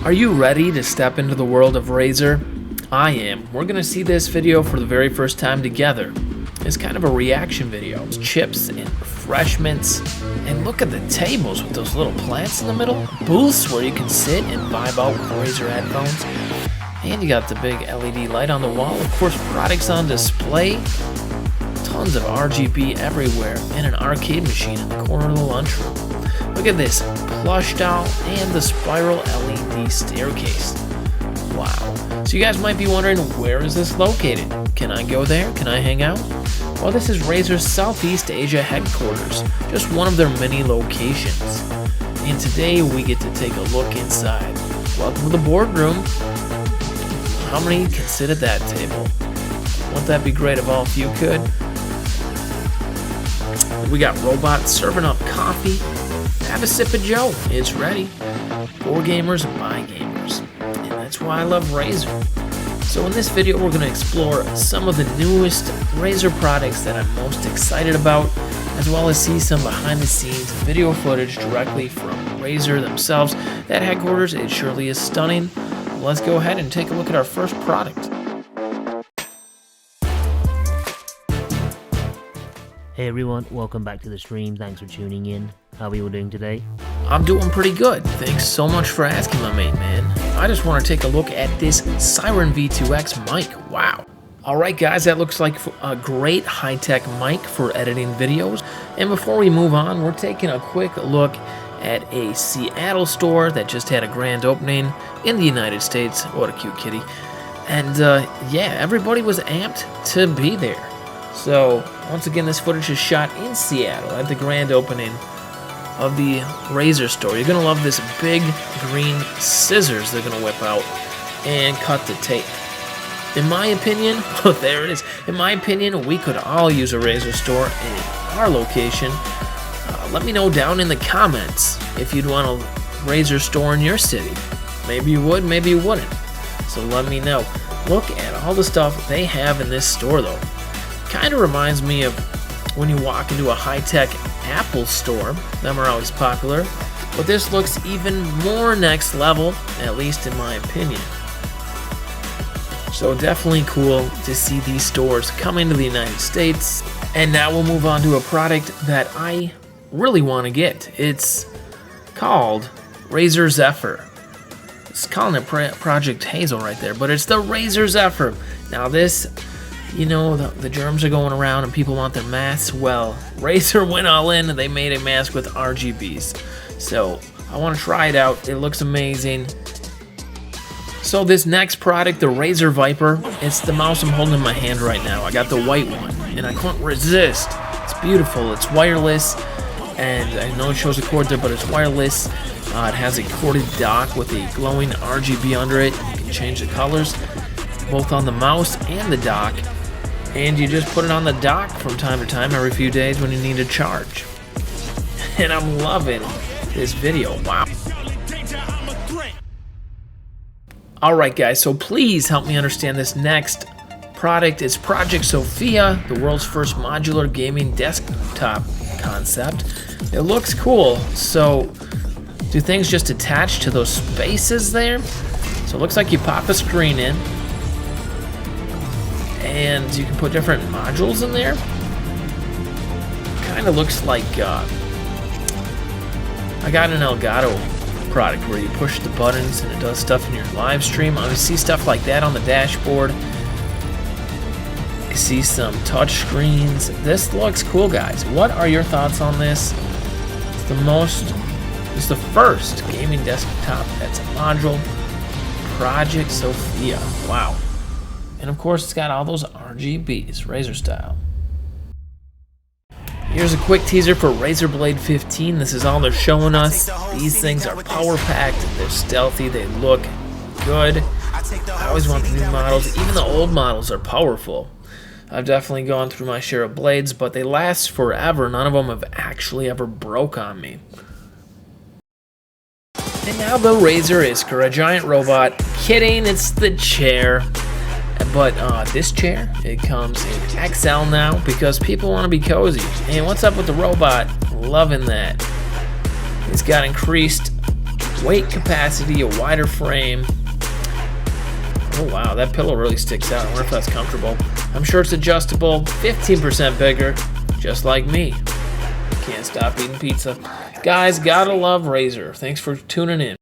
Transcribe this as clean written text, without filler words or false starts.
Are you ready to step into the world of Razer? I am. We're going to see this video for the very first time together. It's kind of a reaction video. It's chips and refreshments. And look at the tables with those little plants in the middle. Booths where you can sit and vibe out with Razer headphones. And you got the big LED light on the wall. Of course, products on display. Tons of RGB everywhere. And an arcade machine in the corner of the lunchroom. Look at this plush doll and the spiral LED staircase. Wow. So you guys might be wondering, where is this located? Can I go there? Can I hang out? Well, this is Razer's Southeast Asia headquarters, just one of their many locations. And today we get to take a look inside. Welcome to the boardroom. How many can sit at that table? Wouldn't that be great if all of you could? We got robots serving up coffee. Have a sip of Joe. It's ready. For gamers and by gamers. And that's why I love Razer. So in this video we're going to explore some of the newest Razer products that I'm most excited about, as well as see some behind the scenes video footage directly from Razer themselves. That headquarters, it surely is stunning. Let's go ahead and take a look at our first product. Hey everyone, welcome back to the stream. Thanks for tuning in. How are you all doing today? I'm doing pretty good. Thanks so much for asking, my main man. I just want to take a look at this Siren V2X mic. Wow. Alright guys, that looks like a great high-tech mic for editing videos. And before we move on, we're taking a quick look at a Seattle store that just had a grand opening in the United States. What a cute kitty. And yeah, everybody was amped to be there. So, once again, this footage is shot in Seattle at the grand opening of the Razer store. You're going to love this big green scissors they're going to whip out and cut the tape. In my opinion, oh, there it is. In my opinion, we could all use a Razer store in our location. Let me know down in the comments if you'd want a Razer store in your city. Maybe you would, maybe you wouldn't. So let me know. Look at all the stuff they have in this store, though. Kind of reminds me of when you walk into a high-tech Apple store. Them are always popular, but this looks even more next level, at least in my opinion. So definitely cool to see these stores come into the United States. And now we'll move on to a product that I really want to get. It's called Razer Zephyr. It's calling it Project HAZEL right there, but it's the Razer Zephyr. Now this, you know, the germs are going around and people want their masks. Well, Razer went all in and they made a mask with RGBs. So I want to try it out. It looks amazing. So this next product, the Razer Viper, it's the mouse I'm holding in my hand right now. I got the white one and I couldn't resist. It's beautiful. It's wireless, and I know it shows a cord there, but it's wireless. It has a corded dock with a glowing RGB under it. You can change the colors both on the mouse and the dock. And you just put it on the dock from time to time every few days when you need to charge. And I'm loving this video. Wow. Alright guys, so please help me understand this next product. It's Project Sophia, the world's first modular gaming desktop concept. It looks cool. So do things just attach to those spaces there? So it looks like you pop a screen in, and you can put different modules in there. Kind of looks like I got an Elgato product where you push the buttons and it does stuff in your live stream. I see stuff like that on the dashboard. I see some touch screens. This looks cool, guys. What are your thoughts on this? It's the first gaming desktop that's a module. Project Sophia. Wow. And of course, it's got all those RGBs, Razer style. Here's a quick teaser for Razer Blade 15. This is all they're showing us. These things are power-packed, they're stealthy, they look good. I always want the new models. Even the old models are powerful. I've definitely gone through my share of blades, but they last forever. None of them have actually ever broke on me. And now the Razer Iskra, a giant robot. Kidding, it's the chair. But this chair, it comes in XL now because people want to be cozy. And what's up with the robot? Loving that. It's got increased weight capacity, a wider frame. Oh wow, that pillow really sticks out. I wonder if that's comfortable. I'm sure it's adjustable, 15% bigger, just like me. Can't stop eating pizza. Guys, gotta love Razer. Thanks for tuning in.